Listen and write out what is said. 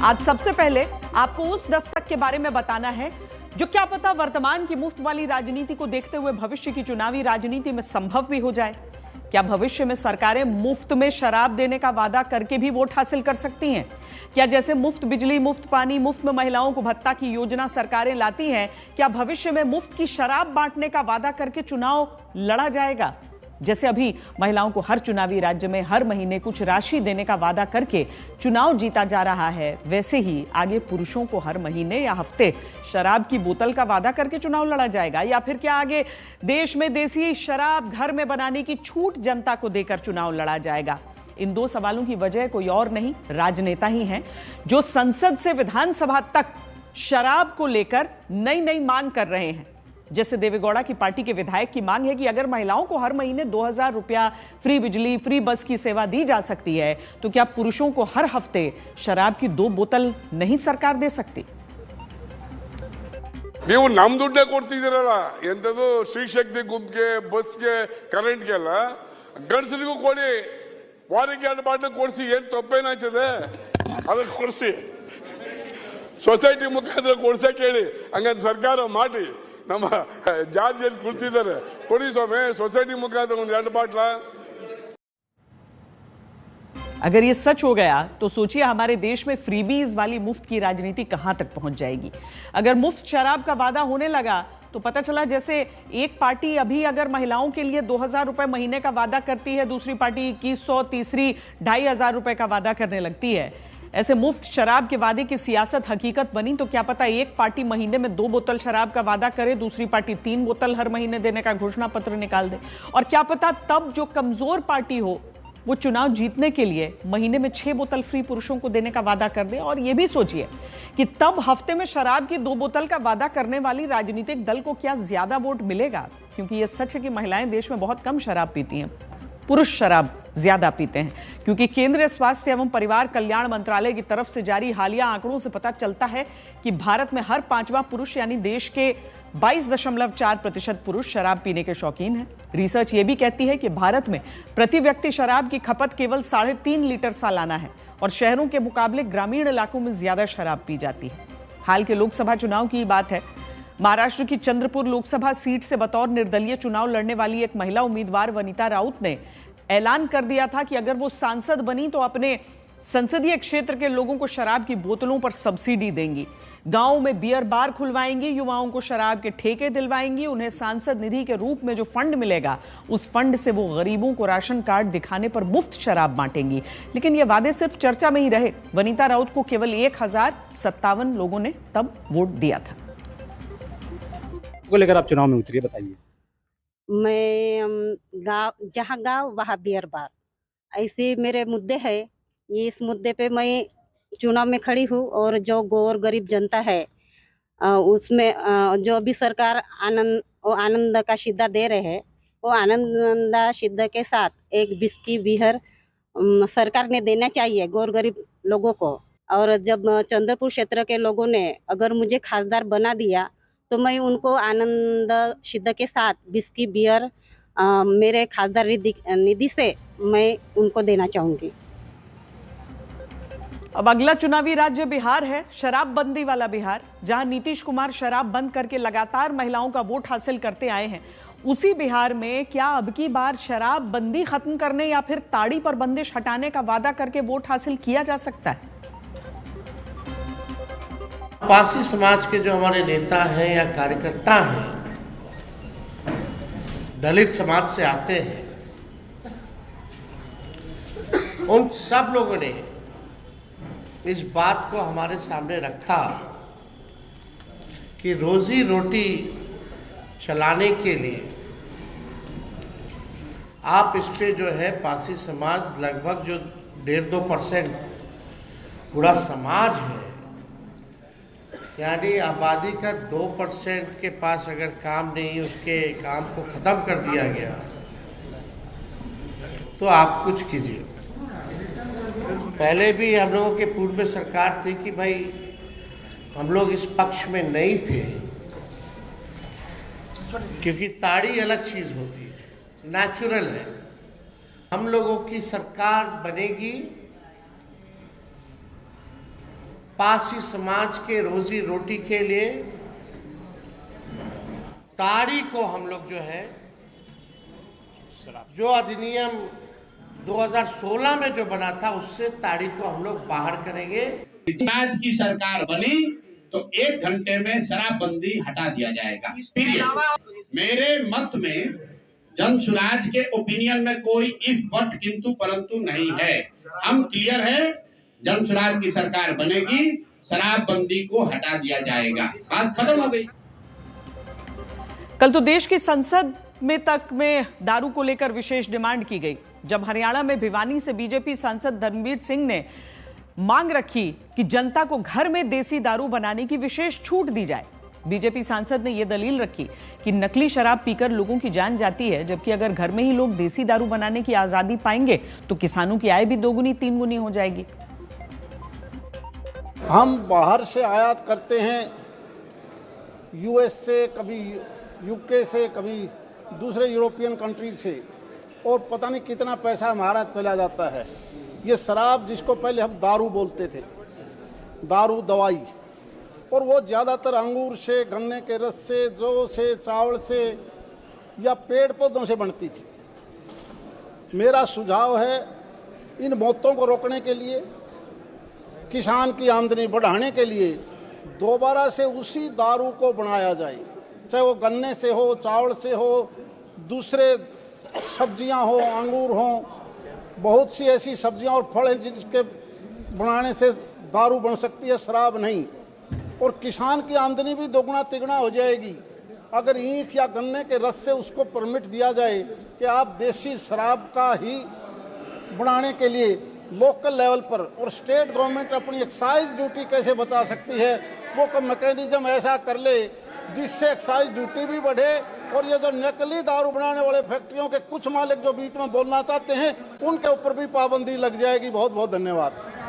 आज सबसे पहले आपको उस दस्तक के बारे में बताना है जो क्या पता वर्तमान की मुफ्त वाली राजनीति को देखते हुए भविष्य की चुनावी राजनीति में संभव भी हो जाए। क्या भविष्य में सरकारें मुफ्त में शराब देने का वादा करके भी वोट हासिल कर सकती हैं? क्या जैसे मुफ्त बिजली, मुफ्त पानी, मुफ्त में महिलाओं को भत्ता की योजना सरकारें लाती हैं, क्या भविष्य में मुफ्त की शराब बांटने का वादा करके चुनाव लड़ा जाएगा? जैसे अभी महिलाओं को हर चुनावी राज्य में हर महीने कुछ राशि देने का वादा करके चुनाव जीता जा रहा है, वैसे ही आगे पुरुषों को हर महीने या हफ्ते शराब की बोतल का वादा करके चुनाव लड़ा जाएगा? या फिर क्या आगे देश में देसी शराब घर में बनाने की छूट जनता को देकर चुनाव लड़ा जाएगा? इन दो सवालों की वजह कोई और नहीं, राजनेता ही हैं जो संसद से विधानसभा तक शराब को लेकर नई नई मांग कर रहे हैं। जैसे देवेगौड़ा की पार्टी के विधायक की मांग है कि अगर महिलाओं को हर महीने 2000 रुपया फ्री बिजली, फ्री बस की सेवा दी जा सकती है, तो क्या पुरुषों को हर हफ्ते शराब की 2 बोतल नहीं सरकार दे सकती? ನೀವು ನಮ್ಮ ದುಡ್ಡೇ ಕೊಡ್ತಿದ್ದೀರಲ್ಲ, ಎಂತದು ಶ್ರೀ ಶಕ್ತಿ ಗುಂಪಿಗೆ, ಬಸ್ಗೆ, ಕರೆಂಟ್ಗೆಲ್ಲ ಗಂಡಸರಿಗೂ ಕೊಡಿ, ವಾರಕ್ಕೆ 2 ಬಾಟಲ್ ಕೊಡಿಸಿ, ಏನ್ ತಪ್ಪೇನಾಯ್ತದೆ? ಅದಕ್ಕೆ ಕೊಡಿಸಿ, ಸೊಸೈಟಿ ಮುಖಾಂತರ ಕೊಡ್ಸಕ್ಕೆ ಹೇಳಿ, ಹಂಗಂತ ಸರ್ಕಾರ ಮಾಡಿ. ನಮ್ಮ ಜಾರ್ಜಿಯಲ್ಲಿ ಕುಳಿತಿದ್ದಾರೆ, ಕೊಡಿ ಸ್ವಾಮಿ, ಸೊಸೈಟಿ ಮುಖಾಂತರ 1-2 ಬಾಟ್ಲ. अगर ये सच हो गया तो सोचिए हमारे देश में फ्रीबीज वाली मुफ्त की राजनीति कहां तक पहुंच जाएगी। अगर मुफ्त शराब का वादा होने लगा तो पता चला जैसे एक पार्टी अभी अगर महिलाओं के लिए 2000 रुपए महीने का वादा करती है, दूसरी पार्टी 2100, तीसरी 2500 रुपए का वादा करने लगती है। ऐसे मुफ्त शराब के वादे की सियासत हकीकत बनी तो क्या पता एक पार्टी महीने में 2 बोतल शराब का वादा करे, दूसरी पार्टी 3 बोतल हर महीने देने का घोषणा पत्र निकाल दे। और क्या पता तब जो कमजोर पार्टी हो वो चुनाव जीतने के लिए महीने में 6 बोतल फ्री पुरुषों को देने का वादा कर दे। और ये भी सोचिए कि तब हफ्ते में शराब की 2 बोतल का वादा करने वाली राजनीतिक दल को क्या ज्यादा वोट मिलेगा? क्योंकि यह सच है कि महिलाएं देश में बहुत कम शराब पीती हैं, पुरुष शराब ज्यादा पीते हैं। क्योंकि केंद्रीय स्वास्थ्य एवं परिवार कल्याण मंत्रालय की तरफ से जारी हालिया आंकड़ों से पता चलता है कि भारत में हर 5वां पुरुष यानी देश के 22.4% पुरुष शराब पीने के शौकीन हैं। रिसर्च ये भी कहती है कि भारत में प्रति व्यक्ति शराब की खपत केवल 3.5 लीटर सालाना है और शहरों के मुकाबले ग्रामीण इलाकों में ज्यादा शराब पी जाती है। हाल के लोकसभा चुनाव की बात है। महाराष्ट्र की चंद्रपुर लोकसभा सीट से बतौर निर्दलीय चुनाव लड़ने वाली एक महिला उम्मीदवार वनिता राउत ने ऐलान कर दिया था कि अगर वो सांसद बनी तो अपने संसदीय क्षेत्र के लोगों को शराब की बोतलों पर सब्सिडी देंगी, गांव में बियर बार खुलवाएंगी, युवाओं को शराब के ठेके दिलवाएंगी, उन्हें सांसद निधि के रूप में जो फंड मिलेगा उस फंड से वो गरीबों को राशन कार्ड दिखाने पर मुफ्त शराब बांटेंगी। लेकिन ये वादे सिर्फ चर्चा में ही रहे। वनिता राउत को केवल 1057 लोगों ने तब वोट दिया था। को लेकर आप चुनाव में उतरिए, बताइए। मैं जहाँ गाँव वहाँ बियर बार, ऐसे मेरे मुद्दे है। इस मुद्दे पे मैं चुनाव में खड़ी हूँ और जो गौर गरीब जनता है उसमें जो भी सरकार आनंद का शिद्दा दे रहे हैं, वो आनंद शिद्दा के साथ एक बिस्की बिहर सरकार ने देना चाहिए गौर गरीब लोगों को। और जब चंद्रपुर क्षेत्र के लोगों ने अगर मुझे खासदार बना दिया तो मैं उनको आनंद शिद्दा के साथ बिस्की बियर मेरे खासदार निधि से मैं उनको देना चाहूँगी। अब अगला चुनावी राज्य बिहार है, शराबबंदी वाला बिहार, जहां नीतीश कुमार शराब बंद करके लगातार महिलाओं का वोट हासिल करते आए हैं। उसी बिहार में क्या अब की बार शराबबंदी खत्म करने या फिर ताड़ी पर बंदिश हटाने का वादा करके वोट हासिल किया जा सकता है? पासी समाज के जो हमारे नेता हैं या कार्यकर्ता हैं, दलित समाज से आते हैं, उन सब लोगों ने इस बात को हमारे सामने रखा कि रोजी रोटी चलाने के लिए आप इस पे जो है पासी समाज लगभग जो 1.5-2% पूरा समाज है, यानी आबादी का 2% के पास अगर काम नहीं, उसके काम को ख़त्म कर दिया गया तो आप कुछ कीजिए। पहले भी हम लोगों के पूर्व में सरकार थी कि भाई हम लोग इस पक्ष में नहीं थे, क्योंकि ताड़ी अलग चीज़ होती है, नेचुरल है। हम लोगों की सरकार बनेगी पासी समाज के रोजी रोटी के लिए ताड़ी को हम लोग जो है, जो अधिनियम 2016 में जो बना था, उससे ताड़ी को हम लोग बाहर करेंगे। आज की सरकार बनी तो 1 घंटे में शराबबंदी हटा दिया जाएगा, पीरियड। मेरे मत में जन सुराज के ओपिनियन में कोई इफ बट किंतु परंतु नहीं है। हम क्लियर है, जन सुराज की सरकार बनेगी, शराबबंदी को हटा दिया जाएगा, बात खत्म हो गई। कल तो देश की संसद में तक में दारू को लेकर विशेष डिमांड की गई, जब हरियाणा में भिवानी से बीजेपी सांसद धर्मवीर सिंह ने मांग रखी कि जनता को घर में देसी दारू बनाने की विशेष छूट दी जाए। बीजेपी सांसद ने यह दलील रखी कि नकली शराब पीकर लोगों की जान जाती है, जबकि अगर घर में ही लोग देसी दारू बनाने की आजादी पाएंगे तो किसानों की आय भी 2 3 गुनी हो जाएगी। हम बाहर से आयात करते हैं, यूएस से, कभी यूके से, कभी दूसरे यूरोपियन कंट्री से, और पता नहीं कितना पैसा हमारा चला जाता है। ये शराब जिसको पहले हम दारू बोलते थे, दारू दवाई, और वो ज़्यादातर अंगूर से, गन्ने के रस से, जौ से, चावल से या पेड़ पौधों से बनती थी। मेरा सुझाव है, इन मौतों को रोकने के लिए, किसान की आमदनी बढ़ाने के लिए दोबारा से उसी दारू को बनाया जाए, चाहे वो गन्ने से हो, चावल से हो, दूसरे सब्जियां हो, अंगूर हो, बहुत सी ऐसी सब्जियां और फल हैं जिसके बनाने से दारू बन सकती है, शराब नहीं। और किसान की आमदनी भी 2 तिगुना हो जाएगी अगर ईख या गन्ने के रस से उसको परमिट दिया जाए कि आप देसी शराब का ही बनाने के लिए लोकल लेवल पर, और स्टेट गवर्नमेंट अपनी एक्साइज ड्यूटी कैसे बचा सकती है, वो मैकेनिज्म ऐसा कर ले जिससे एक्साइज ड्यूटी भी बढ़े, और ये जो नकली दारू बनाने वाले फैक्ट्रियों के कुछ मालिक जो बीच में बोलना चाहते हैं, उनके ऊपर भी पाबंदी लग जाएगी। बहुत बहुत धन्यवाद।